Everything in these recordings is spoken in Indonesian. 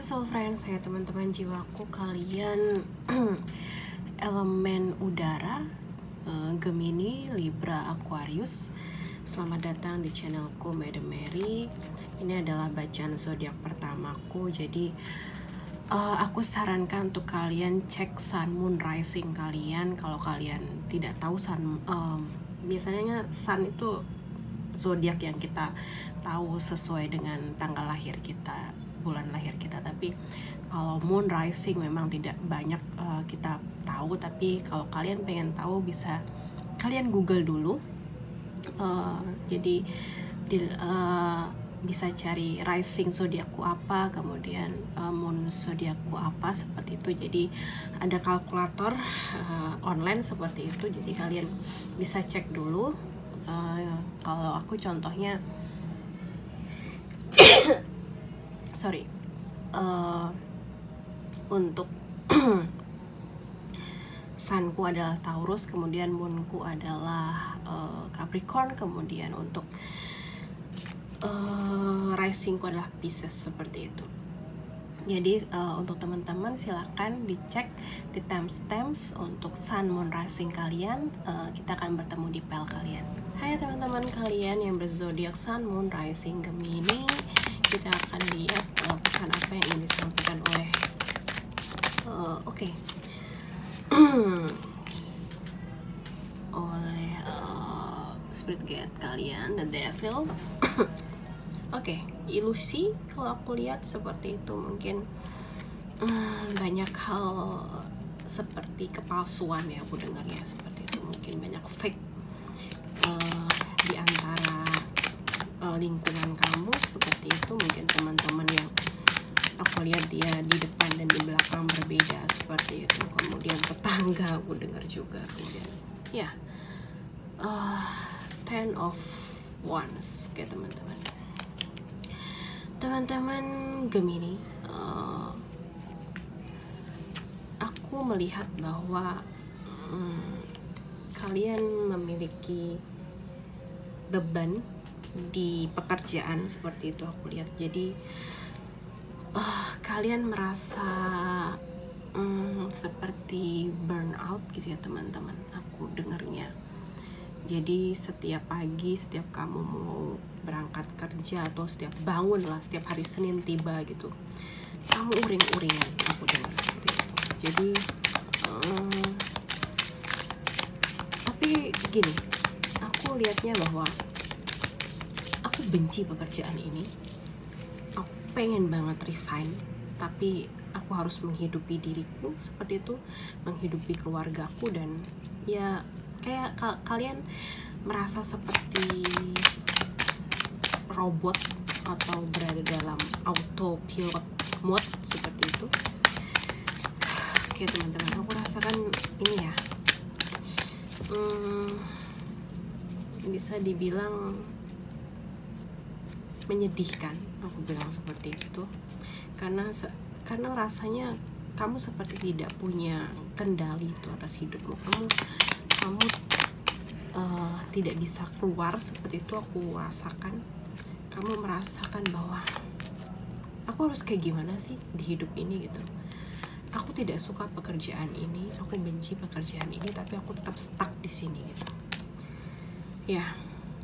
soul friends, saya teman-teman jiwaku, kalian elemen udara, Gemini, Libra, Aquarius. Selamat datang di channelku Madam Mary. Ini adalah bacaan zodiak pertamaku. Jadi aku sarankan untuk kalian cek sun, moon, rising kalian. Kalau kalian tidak tahu sun, biasanya sun itu zodiak yang kita tahu sesuai dengan tanggal lahir kita, bulan lahir kita. Tapi kalau moon, rising memang tidak banyak kita tahu. Tapi kalau kalian pengen tahu, bisa kalian google dulu. Jadi bisa cari rising zodiakku apa, kemudian moon zodiakku apa, seperti itu. Jadi ada kalkulator online seperti itu, jadi kalian bisa cek dulu. Kalau aku contohnya untuk sunku adalah Taurus, kemudian moonku adalah Capricorn, kemudian untuk risingku adalah Pisces, seperti itu. Jadi untuk teman-teman silakan dicek di timestamps untuk sun, moon, rising kalian. Kita akan bertemu di pel kalian. Hai teman-teman kalian yang berzodiak sun, moon, rising Gemini, kita akan lihat pesan apa yang ingin disampaikan oleh oleh spirit guide kalian, the devil. Ilusi, kalau aku lihat seperti itu. Mungkin banyak hal seperti kepalsuan ya, aku dengarnya seperti itu. Mungkin banyak fake di antara lingkungan kamu, seperti itu. Mungkin teman-teman yang aku lihat dia di depan dan di belakang berbeda, seperti itu. Kemudian tetangga aku dengar juga. Kemudian ya, Ten of Wands. Oke teman-teman Gemini, aku melihat bahwa kalian memiliki beban di pekerjaan, seperti itu aku lihat. Jadi kalian merasa seperti burnout gitu ya teman-teman, aku dengarnya. Jadi setiap pagi, setiap kamu mau berangkat kerja atau setiap bangun lah, setiap hari Senin tiba gitu, kamu uring-uringan, aku dengar seperti itu. Jadi tapi gini, aku lihatnya bahwa aku benci pekerjaan ini. Aku pengen banget resign, tapi aku harus menghidupi diriku, seperti itu, menghidupi keluargaku. Dan ya kayak kalian merasa seperti robot atau berada dalam autopilot mode, seperti itu. Oke teman-teman, aku rasakan ini ya, bisa dibilang menyedihkan, aku bilang seperti itu. Karena rasanya kamu seperti tidak punya kendali itu atas hidupmu. Kamu tidak bisa keluar, seperti itu aku rasakan. Kamu merasakan bahwa aku harus kayak gimana sih di hidup ini gitu. Aku tidak suka pekerjaan ini, aku benci pekerjaan ini, tapi aku tetap stuck di sini gitu. Ya,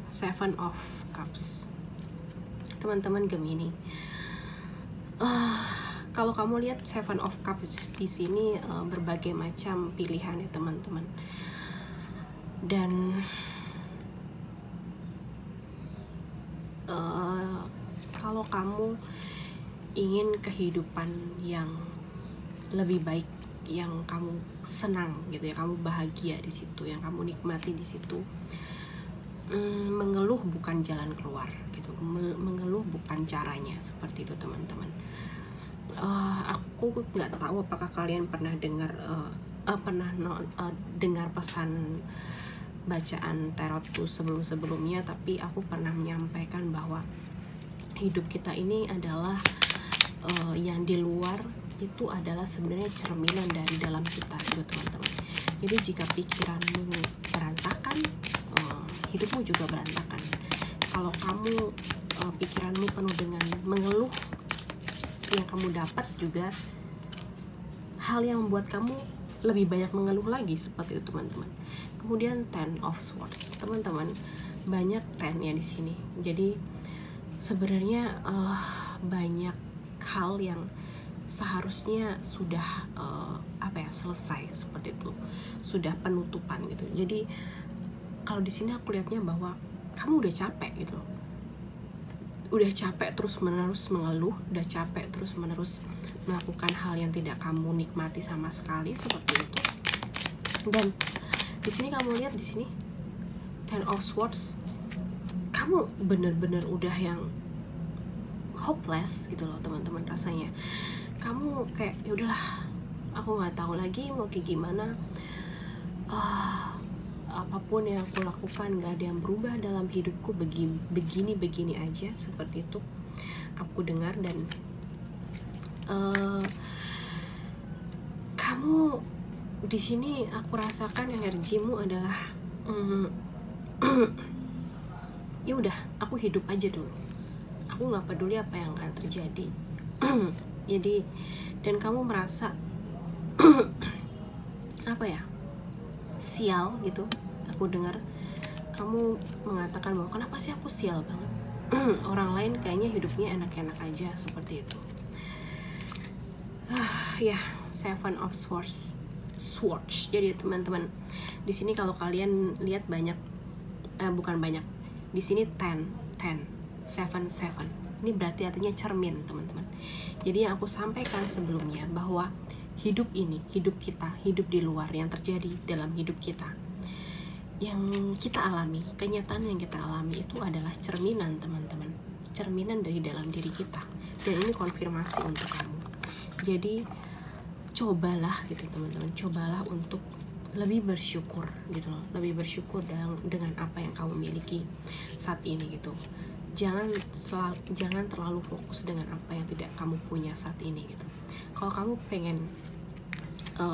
Seven of Cups. Teman-teman Gemini, kalau kamu lihat Seven of Cups di sini, berbagai macam pilihan ya teman-teman. Dan kalau kamu ingin kehidupan yang lebih baik, yang kamu senang gitu ya, kamu bahagia di situ, yang kamu nikmati di situ, mengeluh bukan jalan keluar gitu, mengeluh bukan caranya, seperti itu teman-teman. Aku nggak tahu apakah kalian pernah dengar dengar pesan bacaan tarotku sebelumnya, tapi aku pernah menyampaikan bahwa hidup kita ini adalah yang di luar itu adalah sebenarnya cerminan dari dalam kita gitu teman-teman. Jadi jika pikiranmu berantakan, hidupmu juga berantakan. Kalau kamu pikiranmu penuh dengan mengeluh, yang kamu dapat juga hal yang membuat kamu lebih banyak mengeluh lagi, seperti itu teman-teman. Kemudian Ten of Swords, teman-teman, banyak ten ya di sini. Jadi sebenarnya banyak hal yang seharusnya sudah selesai, seperti itu, sudah penutupan gitu. Jadi kalau di sini aku lihatnya bahwa kamu udah capek gitu, udah capek terus menerus mengeluh, udah capek terus menerus melakukan hal yang tidak kamu nikmati sama sekali, seperti itu. Dan di sini kamu lihat di sini Ten of Swords, kamu bener-bener udah yang hopeless gitu loh teman-teman. Rasanya kamu kayak ya udahlah, aku nggak tahu lagi mau kayak gimana. Apapun yang aku lakukan nggak ada yang berubah dalam hidupku, begini aja, seperti itu aku dengar. Dan kamu di sini aku rasakan energimu adalah ya udah, aku hidup aja dulu, aku nggak peduli apa yang akan terjadi. Jadi, dan kamu merasa sial gitu. Aku dengar kamu mengatakan bahwa kenapa sih aku sial banget, orang lain kayaknya hidupnya enak-enak aja, seperti itu. Ya, Seven of Swords. Jadi teman-teman, di sini kalau kalian lihat banyak, bukan banyak, di sini 7. Ini berarti artinya cermin, teman-teman. Jadi yang aku sampaikan sebelumnya bahwa hidup ini, hidup kita, hidup di luar yang terjadi dalam hidup kita, yang kita alami, kenyataan yang kita alami itu adalah cerminan, teman-teman. Cerminan dari dalam diri kita. Dan ini konfirmasi untuk kamu. Jadi cobalah gitu teman-teman, cobalah untuk lebih bersyukur gitu loh, lebih bersyukur dengan apa yang kamu miliki saat ini gitu. Jangan terlalu fokus dengan apa yang tidak kamu punya saat ini gitu. Kalau kamu pengen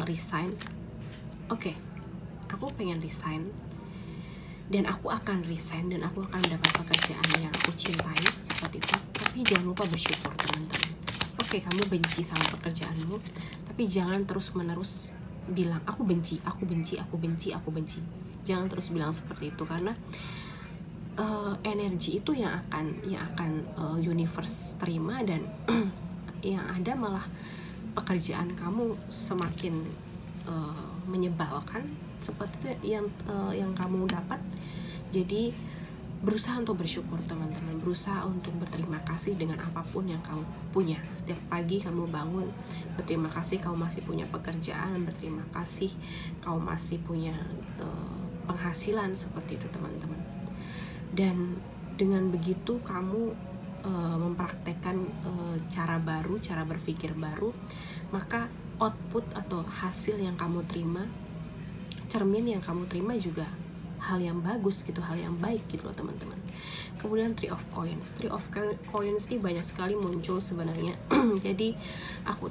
resign, oke, aku pengen resign, dan aku akan resign, dan aku akan mendapat pekerjaan yang aku cintai, seperti itu. Tapi jangan lupa bersyukur, teman-teman. Oke, kamu benci sama pekerjaanmu, tapi jangan terus-menerus bilang aku benci. Jangan terus bilang seperti itu, karena energi itu yang akan universe terima, dan yang ada malah pekerjaan kamu semakin menyebalkan, seperti yang kamu dapat. Jadi berusaha untuk bersyukur, teman-teman, berusaha untuk berterima kasih dengan apapun yang kamu punya. Setiap pagi kamu bangun, berterima kasih kamu masih punya pekerjaan, berterima kasih kamu masih punya penghasilan, seperti itu teman-teman. Dan dengan begitu kamu mempraktekkan cara baru, cara berpikir baru, maka output atau hasil yang kamu terima, cermin yang kamu terima juga hal yang bagus gitu, hal yang baik gitu loh teman-teman. Kemudian Three of Coins ini banyak sekali muncul sebenarnya. Jadi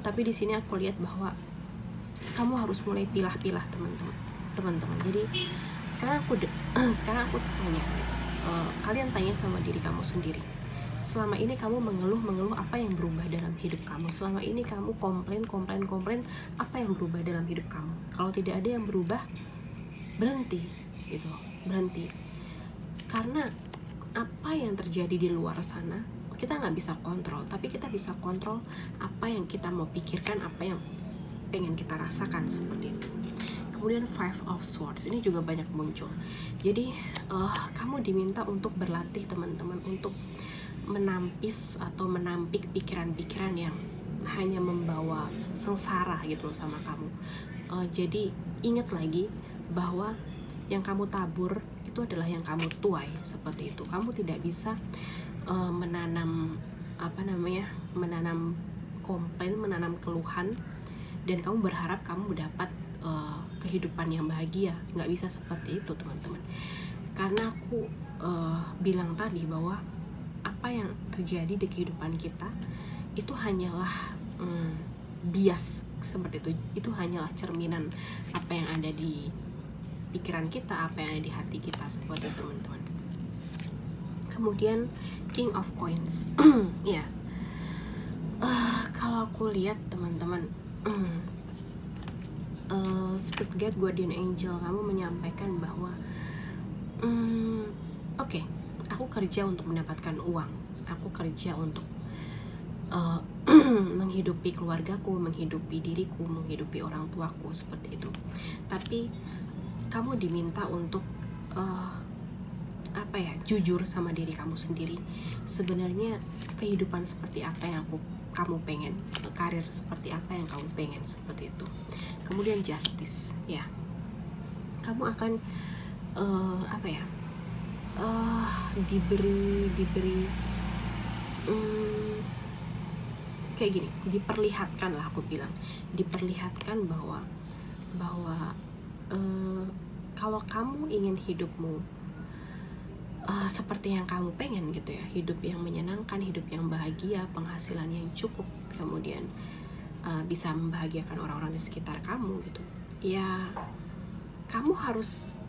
tapi di sini aku lihat bahwa kamu harus mulai pilah-pilah, teman-teman. Jadi sekarang aku tanya, kalian tanya sama diri kamu sendiri. Selama ini kamu mengeluh apa yang berubah dalam hidup kamu? Selama ini kamu komplain, apa yang berubah dalam hidup kamu? Kalau tidak ada yang berubah, berhenti. Gitu, berhenti. Karena apa yang terjadi di luar sana kita nggak bisa kontrol, tapi kita bisa kontrol apa yang kita mau pikirkan, apa yang pengen kita rasakan, seperti itu. Kemudian Five of Swords ini juga banyak muncul. Jadi kamu diminta untuk berlatih, teman-teman, untuk menampis atau menampik pikiran-pikiran yang hanya membawa sengsara gitu loh sama kamu. Jadi ingat lagi bahwa yang kamu tabur itu adalah yang kamu tuai, seperti itu. Kamu tidak bisa menanam komplain, menanam keluhan, dan kamu berharap kamu mendapat kehidupan yang bahagia. Nggak bisa seperti itu, teman-teman. Karena aku bilang tadi bahwa apa yang terjadi di kehidupan kita itu hanyalah bias, seperti itu. Itu hanyalah cerminan apa yang ada di pikiran kita, apa yang ada di hati kita, seperti itu, teman-teman. Kemudian King of Coins. Ya, aku lihat teman-teman, Spirit Guide Guardian Angel kamu menyampaikan bahwa oke, aku kerja untuk mendapatkan uang, aku kerja untuk menghidupi keluargaku, menghidupi diriku, menghidupi orang tuaku, seperti itu. Tapi kamu diminta untuk jujur sama diri kamu sendiri. Sebenarnya kehidupan seperti apa yang kamu pengen, karir seperti apa yang kamu pengen, seperti itu. Kemudian justice, ya, kamu akan diberi kayak gini, diperlihatkan lah, aku bilang diperlihatkan bahwa kalau kamu ingin hidupmu seperti yang kamu pengen gitu ya, hidup yang menyenangkan, hidup yang bahagia, penghasilan yang cukup, kemudian bisa membahagiakan orang-orang di sekitar kamu gitu ya, kamu harus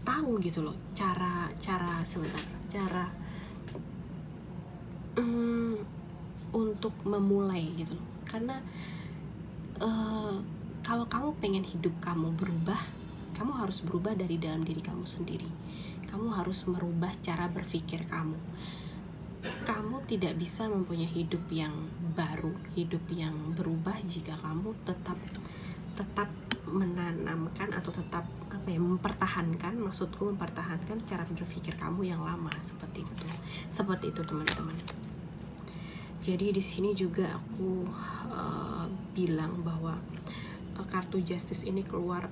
tahu gitu loh cara untuk memulai gitu loh. Karena kalau kamu pengen hidup kamu berubah, kamu harus berubah dari dalam diri kamu sendiri. Kamu harus merubah cara berpikir kamu. Kamu tidak bisa mempunyai hidup yang baru, hidup yang berubah jika kamu tetap menanamkan atau tetap mempertahankan, maksudku mempertahankan cara berpikir kamu yang lama, seperti itu teman-teman. Jadi di sini juga aku bilang bahwa kartu justice ini keluar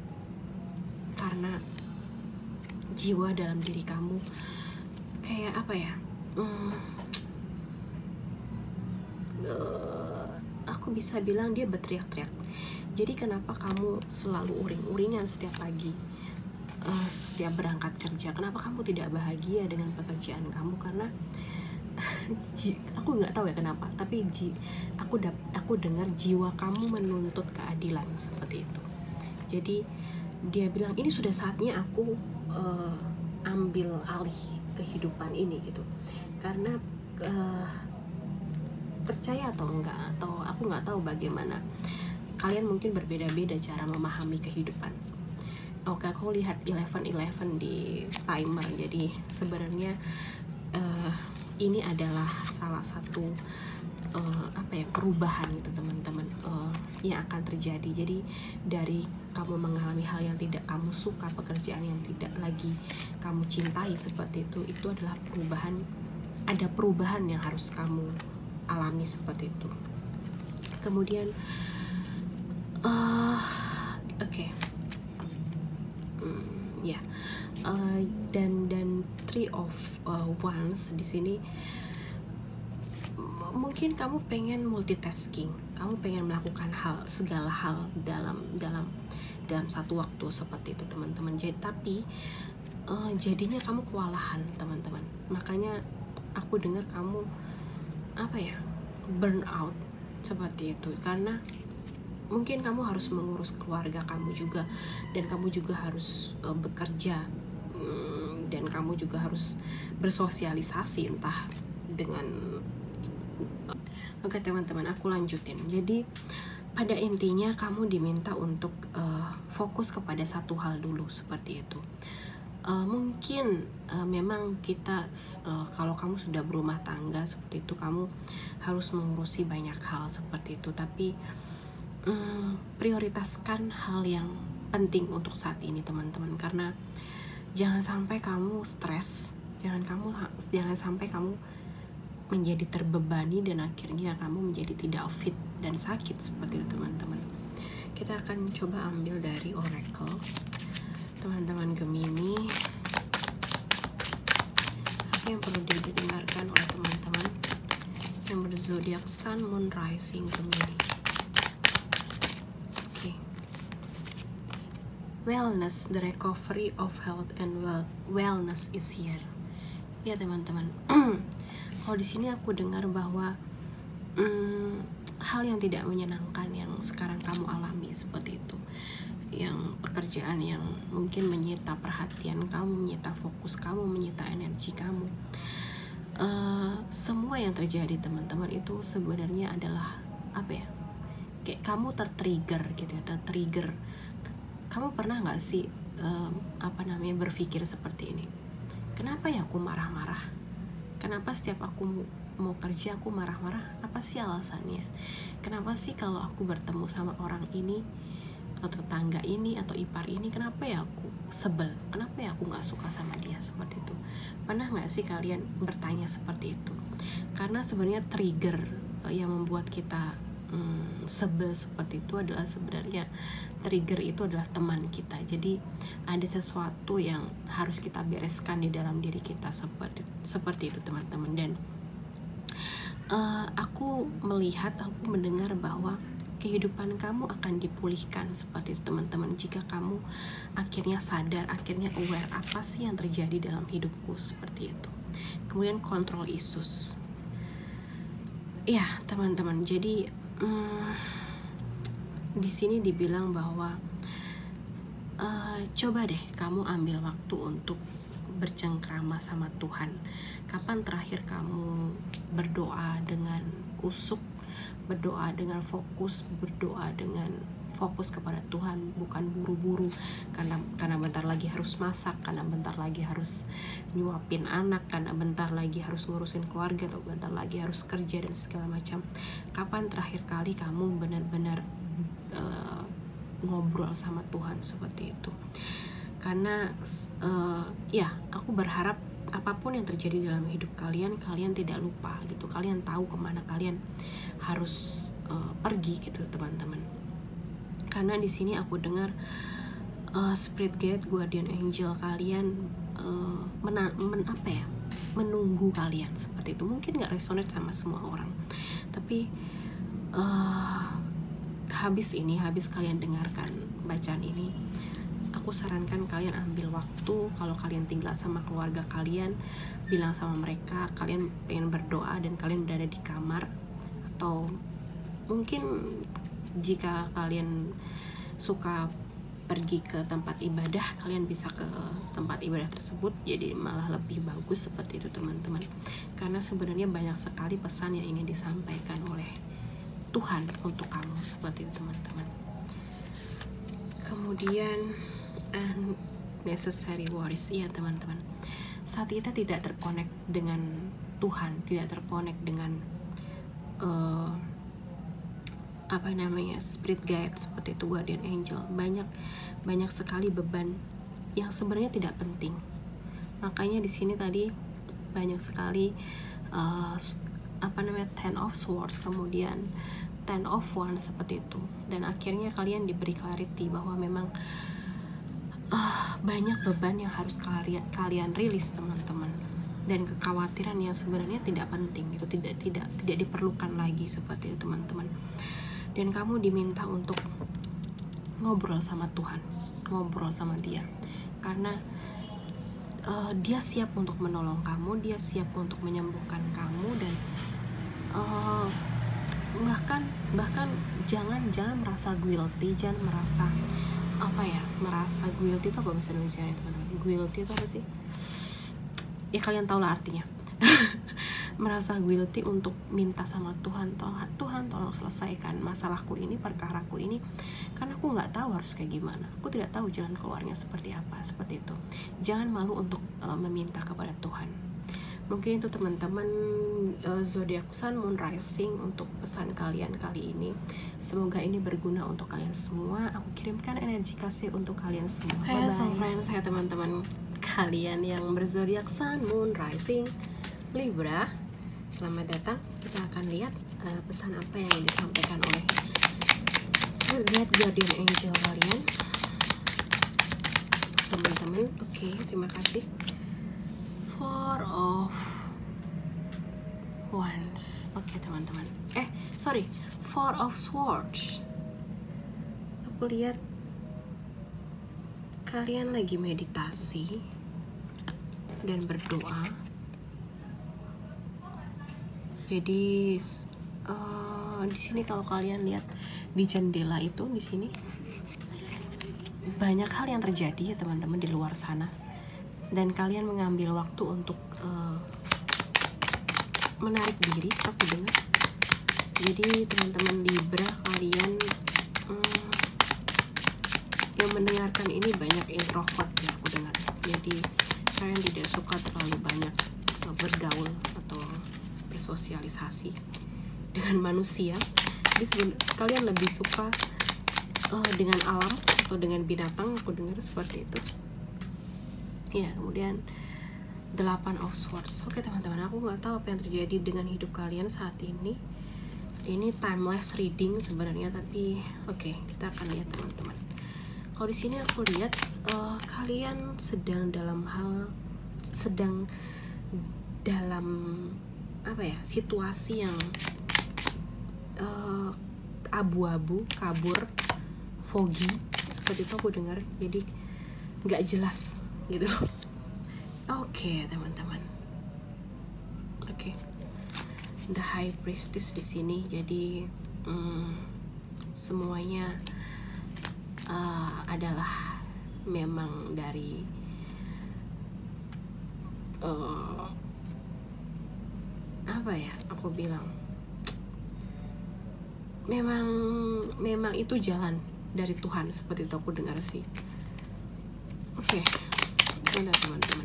karena jiwa dalam diri kamu kayak aku bisa bilang dia berteriak-teriak. Jadi kenapa kamu selalu uring-uringan setiap pagi, setiap berangkat kerja? Kenapa kamu tidak bahagia dengan pekerjaan kamu? Karena aku nggak tahu ya kenapa, tapi aku dengar jiwa kamu menuntut keadilan, seperti itu. Jadi dia bilang ini sudah saatnya aku ambil alih kehidupan ini gitu. Karena percaya atau enggak, atau aku nggak tahu bagaimana kalian, mungkin berbeda-beda cara memahami kehidupan. Oke, aku lihat 11 di timer. Jadi sebenarnya ini adalah salah satu perubahan gitu teman-teman, yang akan terjadi. Jadi dari kamu mengalami hal yang tidak kamu suka, pekerjaan yang tidak lagi kamu cintai, seperti itu adalah perubahan. Ada perubahan yang harus kamu alami, seperti itu. Kemudian dan Three of Wands di sini, mungkin kamu pengen multitasking, kamu pengen melakukan segala hal dalam satu waktu, seperti itu teman-teman. Jadi tapi jadinya kamu kewalahan teman-teman. Makanya aku dengar kamu burn out, seperti itu. Karena mungkin kamu harus mengurus keluarga kamu juga, dan kamu juga harus bekerja, dan kamu juga harus bersosialisasi entah dengan. Oke teman-teman, aku lanjutin. Jadi pada intinya kamu diminta untuk fokus kepada satu hal dulu, seperti itu. Mungkin memang kita kalau kamu sudah berumah tangga, seperti itu, kamu harus mengurusi banyak hal, seperti itu. Tapi prioritaskan hal yang penting untuk saat ini teman-teman. Karena jangan sampai kamu stres, jangan sampai kamu menjadi terbebani dan akhirnya kamu menjadi tidak fit dan sakit, seperti itu teman-teman. Kita akan coba ambil dari Oracle teman-teman Gemini. Apa yang perlu didengarkan oleh teman-teman yang berzodiak Sun, Moon, Rising Gemini? Wellness, the recovery of health and wellness is here. Ya teman-teman. Kalau di sini aku dengar bahwa hal yang tidak menyenangkan yang sekarang kamu alami, seperti itu, yang pekerjaan yang mungkin menyita perhatian kamu, menyita fokus kamu, menyita energi kamu, semua yang terjadi teman-teman itu sebenarnya adalah apa ya, kayak kamu tertrigger gitu ya, tertrigger. Kamu pernah nggak sih berpikir seperti ini, kenapa ya aku marah-marah, kenapa setiap aku mau kerja aku marah-marah, apa sih alasannya, kenapa sih kalau aku bertemu sama orang ini atau tetangga ini atau ipar ini, kenapa ya aku sebel, kenapa ya aku nggak suka sama dia, seperti itu. Pernah nggak sih kalian bertanya seperti itu? Karena sebenarnya trigger yang membuat kita sebel seperti itu adalah sebenarnya trigger itu adalah teman kita. Jadi ada sesuatu yang harus kita bereskan di dalam diri kita, seperti itu teman-teman. Dan aku mendengar bahwa kehidupan kamu akan dipulihkan seperti itu teman-teman, jika kamu akhirnya sadar, akhirnya aware apa sih yang terjadi dalam hidupku, seperti itu. Kemudian control issues ya teman-teman. Jadi di sini dibilang bahwa coba deh kamu ambil waktu untuk bercengkrama sama Tuhan. Kapan terakhir kamu berdoa dengan kusuk, berdoa dengan fokus, berdoa dengan fokus kepada Tuhan, bukan buru-buru karena bentar lagi harus masak, karena bentar lagi harus nyuapin anak, karena bentar lagi harus ngurusin keluarga, atau bentar lagi harus kerja dan segala macam. Kapan terakhir kali kamu benar-benar ngobrol sama Tuhan seperti itu? Karena aku berharap apapun yang terjadi dalam hidup kalian tidak lupa gitu, kalian tahu kemana kalian harus pergi gitu teman-teman. Karena di sini aku dengar spirit guide, guardian angel kalian menunggu kalian seperti itu. Mungkin nggak resonate sama semua orang, tapi habis kalian dengarkan bacaan ini, aku sarankan kalian ambil waktu. Kalau kalian tinggal sama keluarga kalian, bilang sama mereka kalian pengen berdoa dan kalian berada di kamar, atau mungkin jika kalian suka pergi ke tempat ibadah, kalian bisa ke tempat ibadah tersebut, jadi malah lebih bagus seperti itu teman-teman. Karena sebenarnya banyak sekali pesan yang ingin disampaikan oleh Tuhan untuk kamu, seperti itu teman-teman. Kemudian unnecessary worries, ya teman-teman. Saat kita tidak terkonek dengan Tuhan, tidak terkonek dengan spirit guide seperti itu, guardian angel, banyak sekali beban yang sebenarnya tidak penting. Makanya di sini tadi banyak sekali Ten of Swords, kemudian Ten of Wands seperti itu. Dan akhirnya kalian diberi clarity bahwa memang banyak beban yang harus kalian rilis teman-teman, dan kekhawatiran yang sebenarnya tidak penting, itu tidak diperlukan lagi seperti itu teman-teman. Dan kamu diminta untuk ngobrol sama Tuhan, ngobrol sama Dia, karena Dia siap untuk menolong kamu, Dia siap untuk menyembuhkan kamu. Dan bahkan jangan merasa guilty, jangan merasa guilty itu apa bahasa Indonesia ya teman-teman? Guilty itu apa sih? Ya kalian tahu lah artinya. Merasa guilty untuk minta sama Tuhan, Tuhan tolong selesaikan masalahku ini, perkaraku ini, karena aku nggak tahu harus kayak gimana, aku tidak tahu jalan keluarnya seperti apa, seperti itu. Jangan malu untuk meminta kepada Tuhan. Mungkin itu teman-teman zodiak Sun, Moon, Rising untuk pesan kalian kali ini. Semoga ini berguna untuk kalian semua. Aku kirimkan energi kasih untuk kalian semua. Hai friends, saya teman-teman kalian yang berzodiak Sun, Moon, Rising Libra, selamat datang. Kita akan lihat pesan apa yang disampaikan oleh spirit guide, guardian angel kalian teman-teman. Oke, terima kasih. Four of Wands. Oke teman-teman. Four of Swords. Aku lihat kalian lagi meditasi dan berdoa. Jadi di sini kalau kalian lihat di jendela itu, di sini banyak hal yang terjadi ya teman-teman di luar sana, dan kalian mengambil waktu untuk menarik diri aku dengar. Jadi teman-teman Libra kalian yang mendengarkan ini banyak introvert ya aku dengar. Jadi kalian tidak suka terlalu banyak bergaul atau bersosialisasi dengan manusia. Jadi kalian lebih suka dengan alam atau dengan binatang, aku dengar seperti itu. Ya, kemudian 8 of Swords. Oke teman-teman, aku nggak tahu apa yang terjadi dengan hidup kalian saat ini. Ini timeless reading sebenarnya, tapi oke, kita akan lihat teman-teman. Kalau di sini aku lihat kalian sedang dalam situasi yang abu-abu, kabur, foggy seperti itu aku dengar. Jadi nggak jelas gitu. Oke teman-teman. Oke. The High Priestess di sini. Jadi semuanya adalah memang dari aku bilang memang itu jalan dari Tuhan, seperti itu aku dengar sih. Oke. Teman-teman,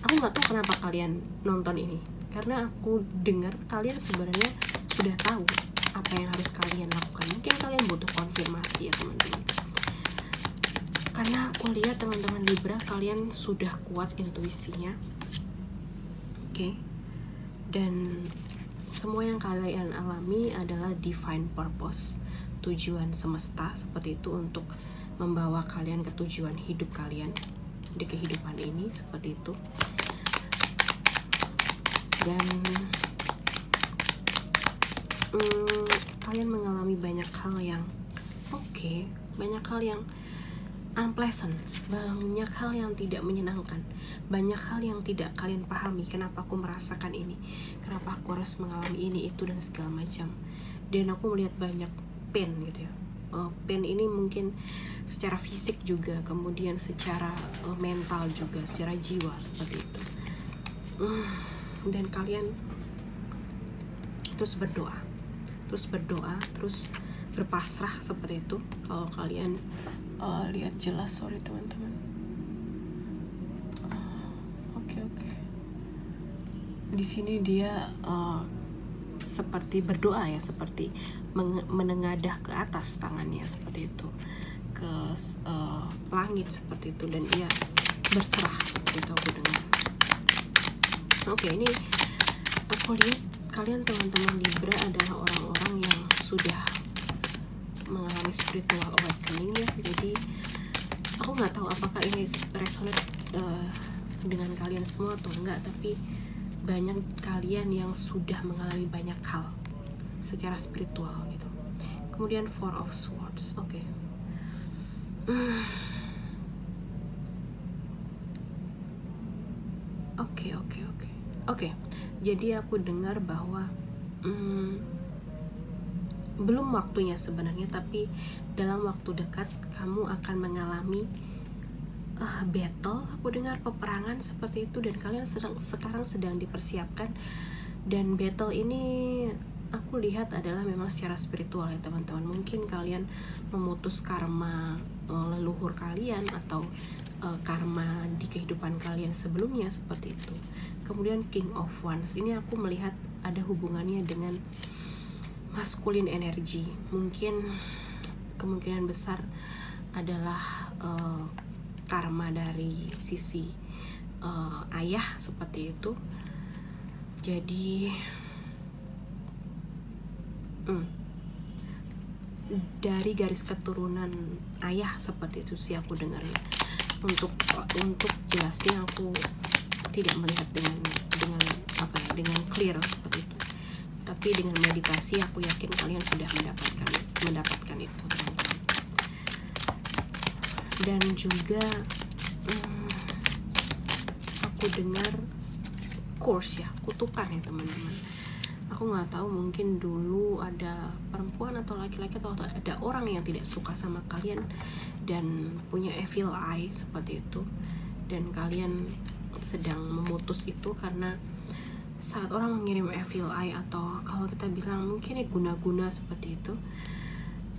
aku nggak tahu kenapa kalian nonton ini, karena aku dengar kalian sebenarnya sudah tahu apa yang harus kalian lakukan. Mungkin kalian butuh konfirmasi ya teman-teman, karena aku lihat teman-teman Libra kalian sudah kuat intuisinya. Oke. Dan semua yang kalian alami adalah divine purpose, tujuan semesta seperti itu untuk membawa kalian ke tujuan hidup kalian di kehidupan ini, seperti itu. Dan kalian mengalami banyak hal yang banyak hal yang unpleasant, banyak hal yang tidak menyenangkan, banyak hal yang tidak kalian pahami. Kenapa aku merasakan ini, kenapa aku harus mengalami ini, itu dan segala macam. Dan aku melihat banyak pain gitu ya. Pain ini mungkin secara fisik juga, kemudian secara mental juga, secara jiwa, seperti itu. Dan kalian terus berdoa, terus berpasrah seperti itu. Kalau kalian lihat jelas, sorry teman-teman. Oke. Di sini dia seperti berdoa ya, seperti menengadah ke atas tangannya seperti itu, ke langit seperti itu, dan ia berserah seperti itu aku dengar. Oke, ini aku lihat kalian teman-teman Libra adalah orang-orang yang sudah mengalami spiritual awakening ya. Jadi aku nggak tahu apakah ini resonate dengan kalian semua atau enggak, tapi banyak kalian yang sudah mengalami banyak hal secara spiritual gitu. Kemudian 4 of Swords. Oke. Jadi aku dengar bahwa belum waktunya sebenarnya, tapi dalam waktu dekat kamu akan mengalami battle, aku dengar peperangan seperti itu, dan kalian sekarang sedang dipersiapkan. Dan battle ini aku lihat adalah memang secara spiritual ya teman-teman. Mungkin kalian memutus karma leluhur kalian atau karma di kehidupan kalian sebelumnya, seperti itu. Kemudian King of Wands ini aku melihat ada hubungannya dengan masculine energy. Mungkin kemungkinan besar adalah karma dari sisi ayah, seperti itu. Jadi dari garis keturunan ayah, seperti itu sih aku dengarnya. Untuk jelasnya aku tidak melihat dengan clear seperti itu. Tapi dengan meditasi aku yakin kalian sudah mendapatkan itu. Dan juga aku dengar curse ya, kutukan ya teman-teman. Aku nggak tahu, mungkin dulu ada perempuan atau laki-laki atau ada orang yang tidak suka sama kalian dan punya evil eye seperti itu, dan kalian sedang memutus itu karena saat orang mengirim evil eye, atau kalau kita bilang mungkin guna-guna seperti itu,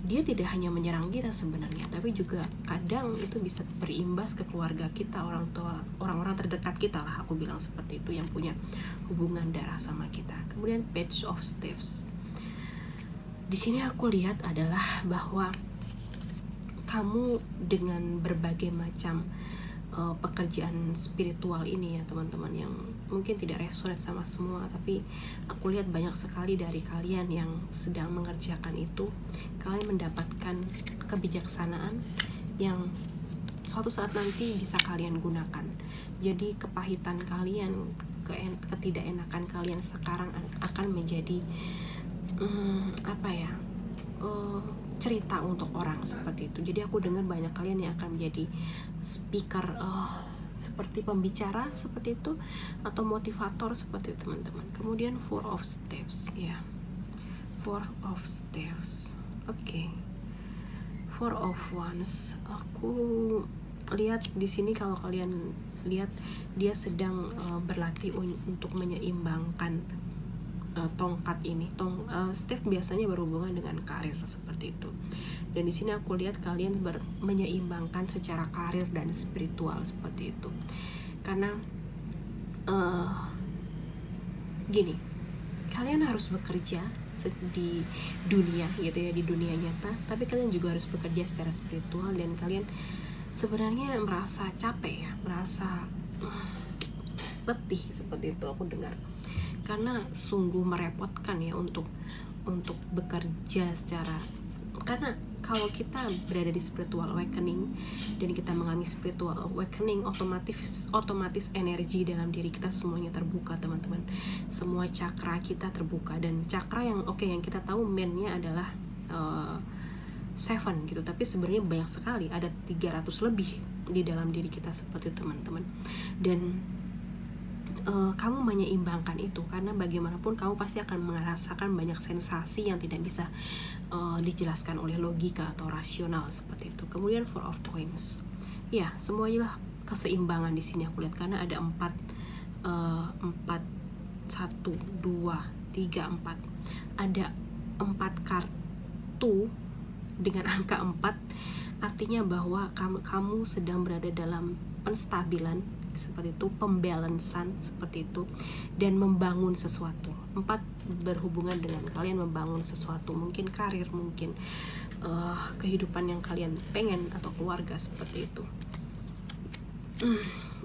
dia tidak hanya menyerang kita sebenarnya, tapi juga kadang itu bisa berimbas ke keluarga kita, orang tua, orang-orang terdekat kita lah, aku bilang seperti itu, yang punya hubungan darah sama kita. Kemudian Page of Staves. Di sini aku lihat adalah bahwa kamu dengan berbagai macam pekerjaan spiritual ini ya teman-teman, yang mungkin tidak resonate sama semua, tapi aku lihat banyak sekali dari kalian yang sedang mengerjakan itu, kalian mendapatkan kebijaksanaan yang suatu saat nanti bisa kalian gunakan. Jadi kepahitan kalian, ketidakenakan kalian sekarang akan menjadi cerita untuk orang seperti itu. Jadi aku dengar banyak kalian yang akan menjadi speaker, seperti pembicara seperti itu, atau motivator seperti itu teman-teman. Kemudian Four of Staves ya, Four of Staves. Oke. Four of Wands. Aku lihat di sini, kalau kalian lihat, dia sedang berlatih untuk menyeimbangkan tongkat ini. Stave biasanya berhubungan dengan karir seperti itu. Dan di sini aku lihat kalian menyeimbangkan secara karir dan spiritual seperti itu. Karena gini, kalian harus bekerja di dunia gitu ya, di dunia nyata, tapi kalian juga harus bekerja secara spiritual. Dan kalian sebenarnya merasa capek ya, merasa letih seperti itu aku dengar, karena sungguh merepotkan ya untuk bekerja secara, karena kalau kita berada di spiritual awakening dan kita mengalami spiritual awakening, otomatis energi dalam diri kita semuanya terbuka teman-teman. Semua cakra kita terbuka, dan cakra yang yang kita tahu main-nya adalah 7 gitu, tapi sebenarnya banyak sekali, ada 300 lebih di dalam diri kita seperti teman-teman. Dan kamu menyeimbangkan itu, karena bagaimanapun kamu pasti akan merasakan banyak sensasi yang tidak bisa dijelaskan oleh logika atau rasional seperti itu. Kemudian Four of Coins ya, semuanya lah keseimbangan di sini aku lihat, karena ada 4 1, 2, 3, 4, ada 4 kartu dengan angka 4, artinya bahwa kamu sedang berada dalam penstabilan seperti itu, pembalansan seperti itu, dan membangun sesuatu. 4 berhubungan dengan kalian membangun sesuatu, mungkin karir, mungkin kehidupan yang kalian pengen, atau keluarga seperti itu.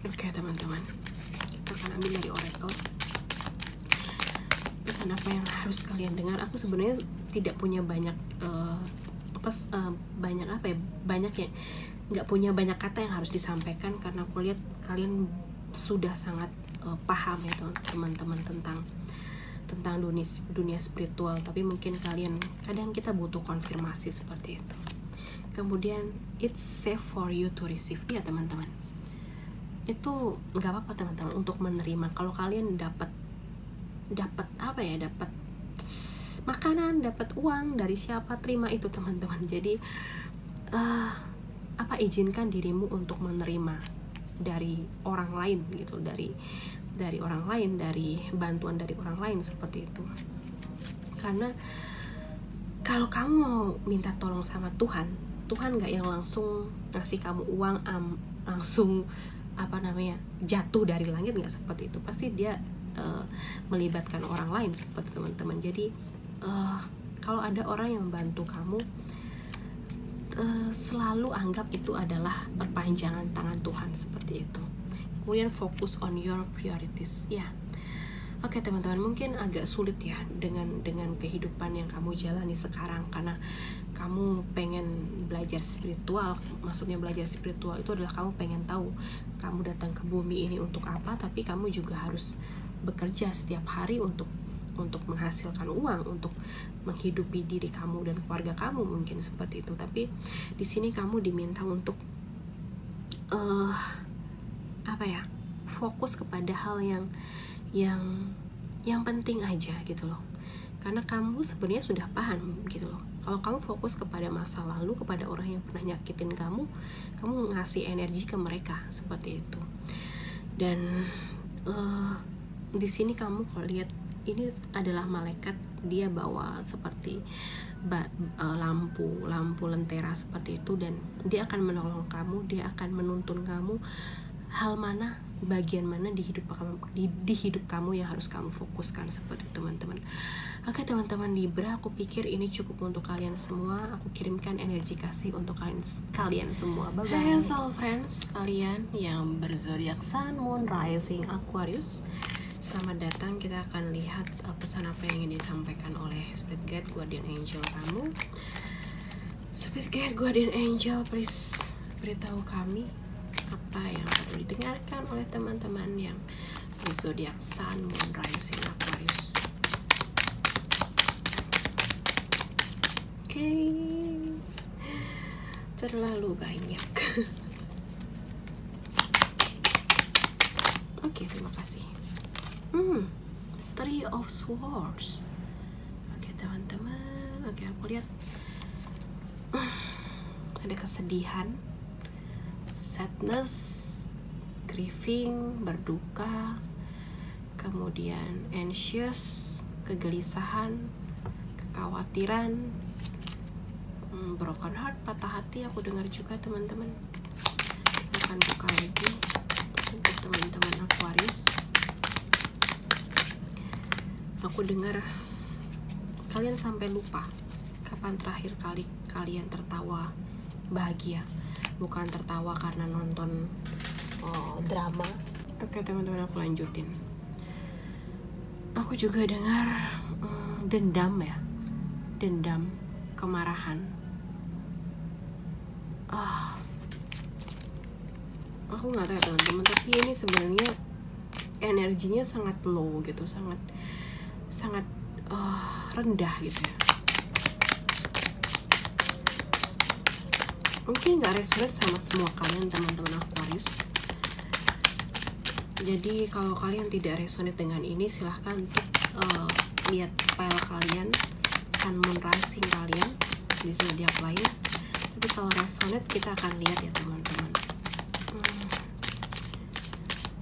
Oke, teman-teman, kita akan ambil dari Oracle. Pesan apa yang harus kalian dengar? Aku sebenarnya tidak punya banyak banyak yang nggak punya banyak kata yang harus disampaikan, karena aku lihat kalian sudah sangat paham ya teman-teman tentang dunia spiritual, tapi mungkin kalian, kadang kita butuh konfirmasi seperti itu. Kemudian it's safe for you to receive ya teman-teman, itu nggak apa-apa teman-teman untuk menerima. Kalau kalian dapat makanan, dapat uang dari siapa, terima itu teman-teman. Jadi izinkan dirimu untuk menerima dari orang lain gitu, dari orang lain, dari bantuan dari orang lain seperti itu. Karena kalau kamu mau minta tolong sama Tuhan nggak yang langsung ngasih kamu uang langsung jatuh dari langit, nggak seperti itu. Pasti dia melibatkan orang lain seperti teman-teman. Jadi kalau ada orang yang membantu kamu, selalu anggap itu adalah perpanjangan tangan Tuhan seperti itu. Kemudian focus on your priorities ya. Oke teman-teman, mungkin agak sulit ya dengan kehidupan yang kamu jalani sekarang, karena kamu pengen belajar spiritual. Maksudnya belajar spiritual itu adalah kamu pengen tahu kamu datang ke bumi ini untuk apa, tapi kamu juga harus bekerja setiap hari untuk menghasilkan uang, untuk menghidupi diri kamu dan keluarga kamu, mungkin seperti itu. Tapi di sini kamu diminta untuk fokus kepada hal yang penting aja gitu loh. Karena kamu sebenarnya sudah paham gitu loh. Kalau kamu fokus kepada masa lalu, kepada orang yang pernah nyakitin kamu ngasih energi ke mereka seperti itu. Dan di sini kamu kalau lihat ini adalah malaikat, dia bawa seperti lampu lentera seperti itu, dan dia akan menolong kamu, dia akan menuntun kamu hal mana, bagian mana di hidup kamu yang harus kamu fokuskan seperti teman-teman. Oke teman-teman Libra, aku pikir ini cukup untuk kalian semua. Aku kirimkan energi kasih untuk kalian semua. Bye bye. Hey soul friends, kalian yang berzodiak Sun, Moon, Rising, Aquarius, selamat datang. Kita akan lihat pesan apa yang ingin disampaikan oleh Spirit Guide, Guardian Angel kamu. Spirit Guide, Guardian Angel, please beritahu kami apa yang perlu didengarkan oleh teman-teman yang berzodiak Sun, Moon, Rising, Aquarius. Oke, terlalu banyak. Oke, terima kasih. Three of Swords. Oke teman-teman, oke aku lihat ada kesedihan, sadness, grieving, berduka, kemudian anxious, kegelisahan, kekhawatiran, broken heart, patah hati. Aku dengar juga teman-teman. Kita akan buka lagi untuk teman-teman Aquarius. Aku dengar kalian sampai lupa kapan terakhir kali kalian tertawa bahagia, bukan tertawa karena nonton drama. Oke teman-teman, aku lanjutin. Aku juga dengar dendam ya, dendam, kemarahan. Aku nggak tahu ya teman-teman, tapi ini sebenarnya energinya sangat low gitu, sangat rendah gitu ya. Mungkin nggak resonate sama semua kalian teman-teman Aquarius. Jadi kalau kalian tidak resonate dengan ini, silahkan untuk lihat file kalian, Sun, Moon, Rising kalian di zodiak lain. Tapi kalau resonate kita akan lihat ya teman-teman.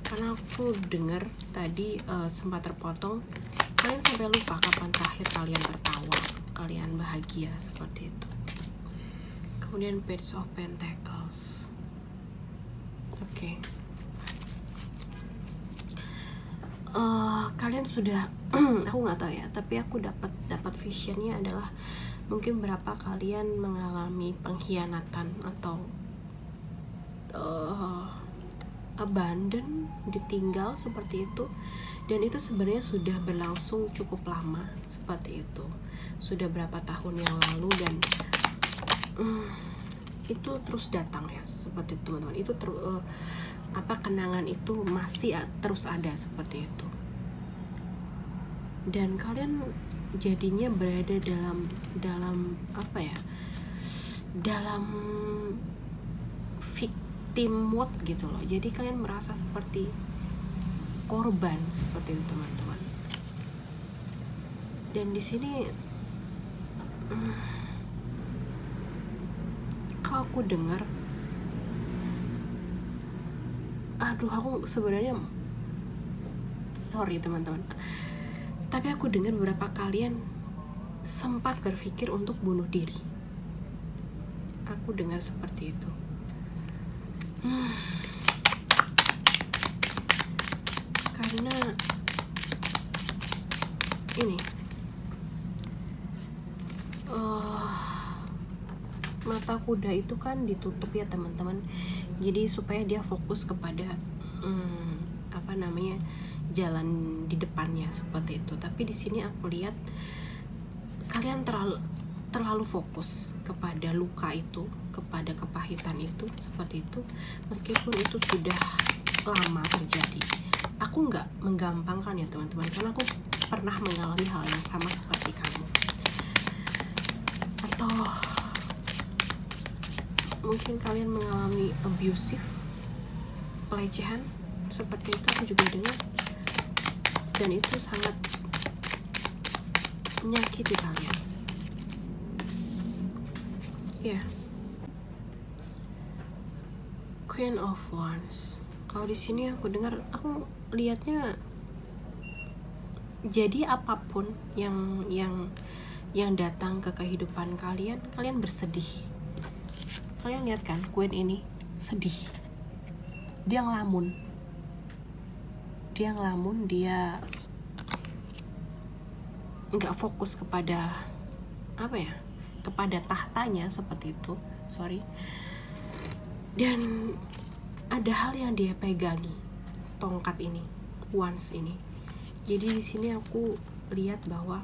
Karena aku dengar tadi sempat terpotong, kalian sampai lupa kapan terakhir kalian tertawa, kalian bahagia seperti itu. Kemudian Page of Pentacles. Oke. Kalian sudah aku nggak tahu ya, tapi aku dapat visionnya adalah mungkin berapa kalian mengalami pengkhianatan atau abandon, ditinggal seperti itu, dan itu sebenarnya sudah berlangsung cukup lama seperti itu, sudah berapa tahun yang lalu, dan itu terus datang ya seperti itu teman-teman. Itu kenangan itu masih terus ada seperti itu, dan kalian jadinya berada dalam apa ya, dalam victim mode gitu loh. Jadi kalian merasa seperti korban seperti itu teman-teman. Dan di sini kalau aku dengar, aku sebenarnya sorry teman-teman, tapi aku dengar beberapa kalian sempat berpikir untuk bunuh diri. Aku dengar seperti itu. Karena ini mata kuda itu kan ditutup ya teman-teman, jadi supaya dia fokus kepada jalan di depannya seperti itu. Tapi di sini aku lihat kalian terlalu fokus kepada luka itu, kepada kepahitan itu seperti itu, meskipun itu sudah lama terjadi. Aku nggak menggampangkan ya teman-teman, karena aku pernah mengalami hal yang sama seperti kamu. Atau mungkin kalian mengalami abusive, pelecehan seperti itu, aku juga dengar, dan itu sangat menyakiti kalian. Ya, Queen of Wands. Kalau di sini aku dengar, aku lihatnya Jadi apapun yang datang ke kehidupan kalian bersedih. Kalian lihat kan, Queen ini sedih. Dia ngelamun, dia nggak fokus kepada kepada tahtanya seperti itu. Dan ada hal yang dia pegangi, tongkat ini, wands ini. Jadi di sini aku lihat bahwa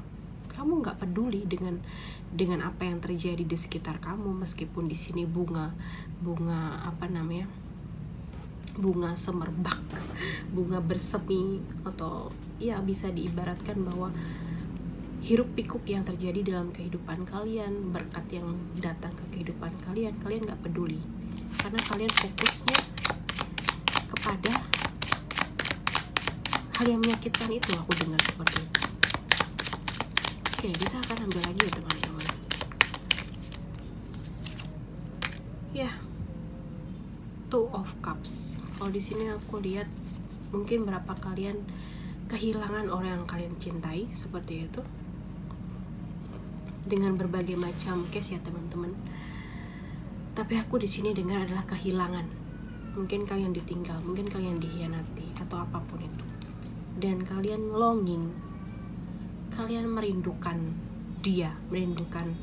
kamu nggak peduli dengan apa yang terjadi di sekitar kamu, meskipun di sini bunga semerbak, bunga bersemi, atau ya bisa diibaratkan bahwa hiruk pikuk yang terjadi dalam kehidupan kalian, berkat yang datang ke kehidupan kalian nggak peduli, karena kalian fokusnya kepada hal yang menyakitkan itu. Aku dengar seperti itu. Oke, kita akan ambil lagi ya teman-teman. Ya, Two of Cups. Kalau di sini aku lihat mungkin berapa kalian kehilangan orang yang kalian cintai, seperti itu, dengan berbagai macam case ya teman-teman. Tapi aku di sini dengar adalah kehilangan. Mungkin kalian ditinggal, mungkin kalian dikhianati, atau apapun itu. Dan kalian longing, kalian merindukan dia, merindukan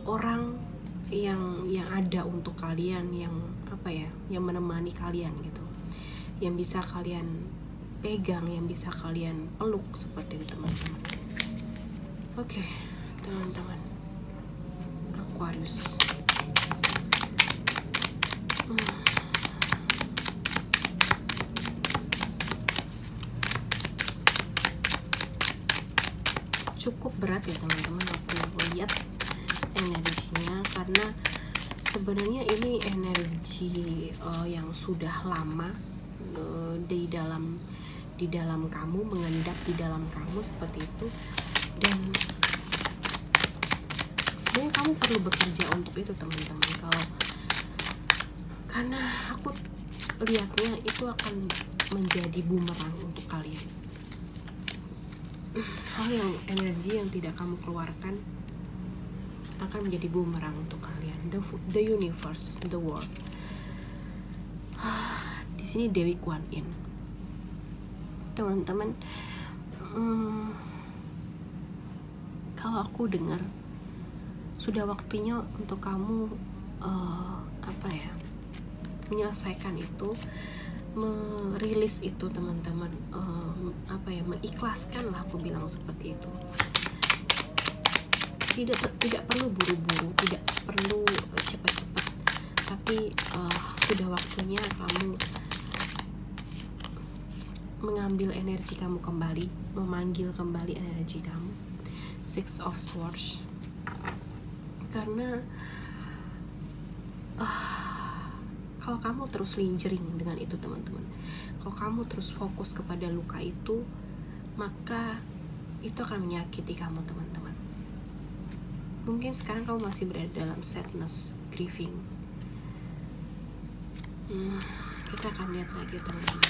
orang yang ada untuk kalian, yang menemani kalian gitu, yang bisa kalian pegang, yang bisa kalian peluk, seperti itu teman-teman. Oke, teman-teman Aquarius. Cukup berat ya teman-teman aku lihat energinya, karena sebenarnya ini energi yang sudah lama di dalam kamu, mengendap di dalam kamu, seperti itu. Dan sebenarnya kamu perlu bekerja untuk itu teman-teman, karena aku lihatnya itu akan menjadi bumerang untuk kalian. Hal yang energi yang tidak kamu keluarkan akan menjadi bumerang untuk kalian. The universe, the world. Di sini Dewi Kuan Yin, teman-teman. Kalau aku dengar sudah waktunya untuk kamu menyelesaikan itu, merilis itu teman-teman, mengikhlaskan lah, aku bilang seperti itu. Tidak perlu buru-buru, tidak perlu cepat-cepat, tapi sudah waktunya kamu mengambil energi kamu kembali, memanggil kembali energi kamu. Six of Swords. Karena kalau kamu terus lingering dengan itu teman-teman, kalau kamu terus fokus kepada luka itu, maka itu akan menyakiti kamu teman-teman. Mungkin sekarang kamu masih berada dalam sadness, grieving. Kita akan lihat lagi teman-teman.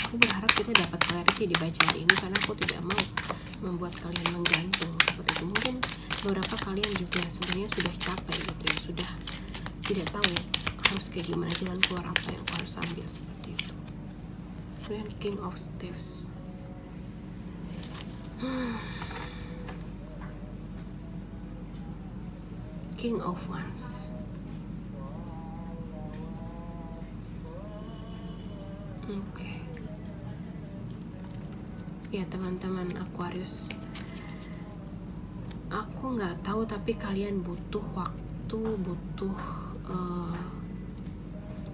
Aku berharap kita dapat clarity di bacaan ini, karena aku tidak mau membuat kalian menggantung seperti itu. Mungkin beberapa kalian juga sebenarnya sudah capek gitu ya, sudah tidak tahu harus kayak gimana, jalan keluar apa yang aku harus ambil, seperti itu. Kemudian King of Staves. King of Wands. Oke. Ya teman-teman Aquarius, aku nggak tahu, tapi kalian butuh waktu, butuh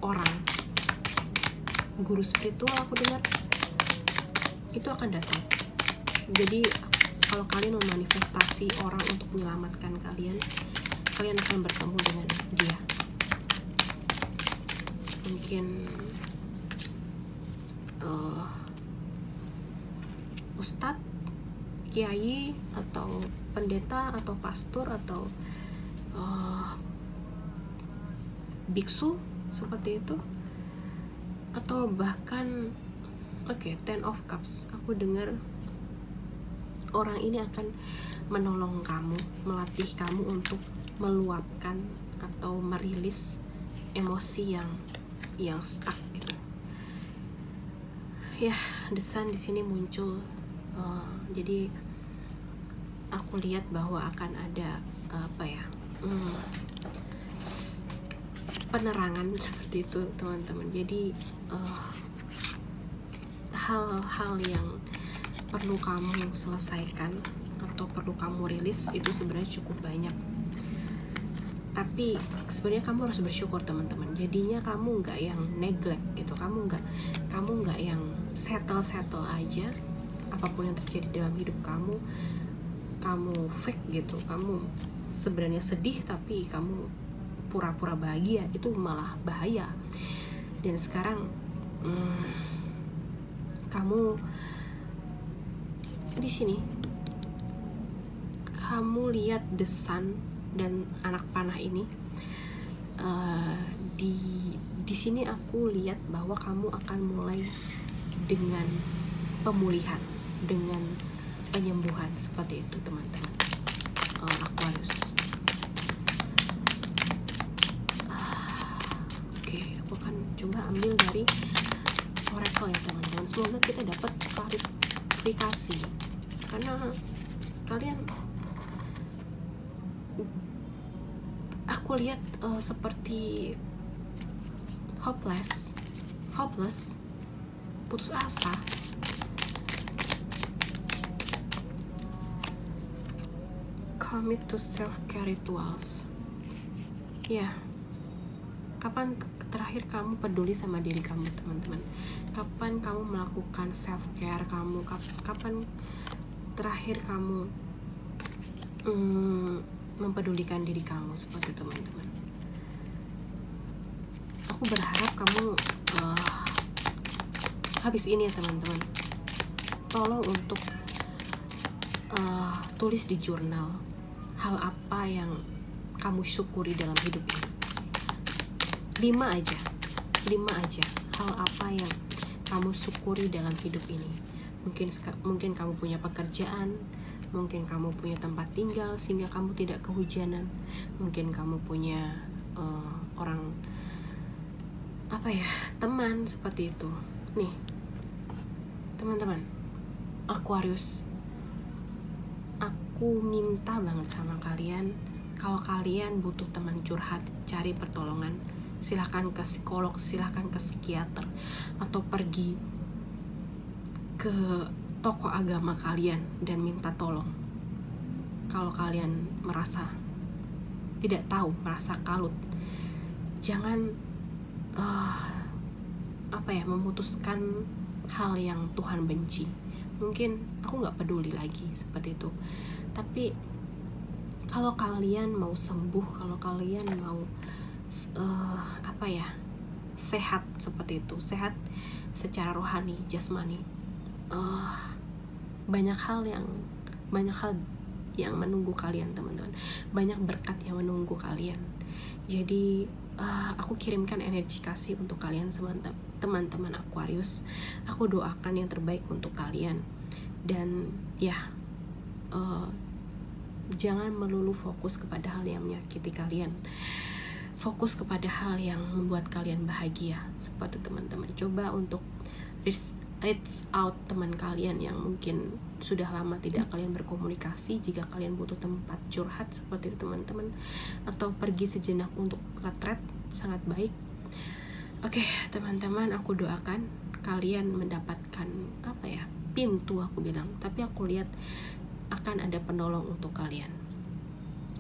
orang, guru spiritual. Aku dengar itu akan datang. Jadi kalau kalian memanifestasi orang untuk menyelamatkan kalian akan bertemu dengan dia. Mungkin ustadz, kiai, atau pendeta, atau pastor, atau biksu, seperti itu. Atau bahkan Oke, Ten of Cups. Aku dengar orang ini akan menolong kamu, melatih kamu untuk meluapkan atau merilis emosi yang stuck gitu. Ya, The Sun di sini muncul. Jadi aku lihat bahwa akan ada penerangan seperti itu, teman-teman. Jadi hal-hal yang perlu kamu selesaikan atau perlu kamu rilis itu sebenarnya cukup banyak. Tapi sebenarnya kamu harus bersyukur, teman-teman. Jadinya kamu nggak yang neglect gitu, kamu nggak yang settle aja apapun yang terjadi dalam hidup kamu fake gitu. Kamu sebenarnya sedih tapi kamu pura-pura bahagia, itu malah bahaya. Dan sekarang kamu di sini, kamu lihat The Sun dan anak panah ini. Di sini aku lihat bahwa kamu akan mulai dengan pemulihan, dengan penyembuhan, seperti itu, teman-teman. Aquarius. Oke, aku akan coba ambil dari Oracle ya, teman-teman. Semoga kita dapat klarifikasi, karena kalian, aku lihat seperti hopeless, putus asa. Commit to self-care rituals. Ya, kapan terakhir kamu peduli sama diri kamu, teman-teman? Kapan kamu melakukan self-care kamu? Kapan terakhir kamu mempedulikan diri kamu, seperti itu, teman-teman? Aku berharap kamu habis ini ya, teman-teman, tolong untuk tulis di jurnal hal apa yang kamu syukuri dalam hidup ini. 5 aja hal apa yang kamu syukuri dalam hidup ini. Mungkin kamu punya pekerjaan, mungkin kamu punya tempat tinggal sehingga kamu tidak kehujanan, mungkin kamu punya orang teman, seperti itu. Nih, teman-teman Aquarius, aku minta banget sama kalian, kalau kalian butuh teman curhat, cari pertolongan, silahkan ke psikolog, silahkan ke psikiater, atau pergi ke tokoh agama kalian dan minta tolong. Kalau kalian merasa tidak tahu, merasa kalut, jangan memutuskan hal yang Tuhan benci. Mungkin aku nggak peduli lagi, seperti itu. Tapi kalau kalian mau sembuh, kalau kalian mau sehat, seperti itu, sehat secara rohani, jasmani, banyak hal yang menunggu kalian, teman-teman. Banyak berkat yang menunggu kalian. Jadi aku kirimkan energi kasih untuk kalian semua, teman-teman Aquarius. Aku doakan yang terbaik untuk kalian. Dan jangan melulu fokus kepada hal yang menyakiti kalian. Fokus kepada hal yang membuat kalian bahagia, seperti teman-teman. Coba untuk reach out teman kalian yang mungkin sudah lama tidak kalian berkomunikasi. Jika kalian butuh tempat curhat, seperti itu, teman-teman, atau pergi sejenak untuk retret, sangat baik. Oke, teman-teman, aku doakan kalian mendapatkan pintu, aku bilang, tapi aku lihat akan ada penolong untuk kalian.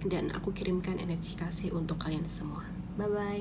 Dan aku kirimkan energi kasih untuk kalian semua. Bye bye.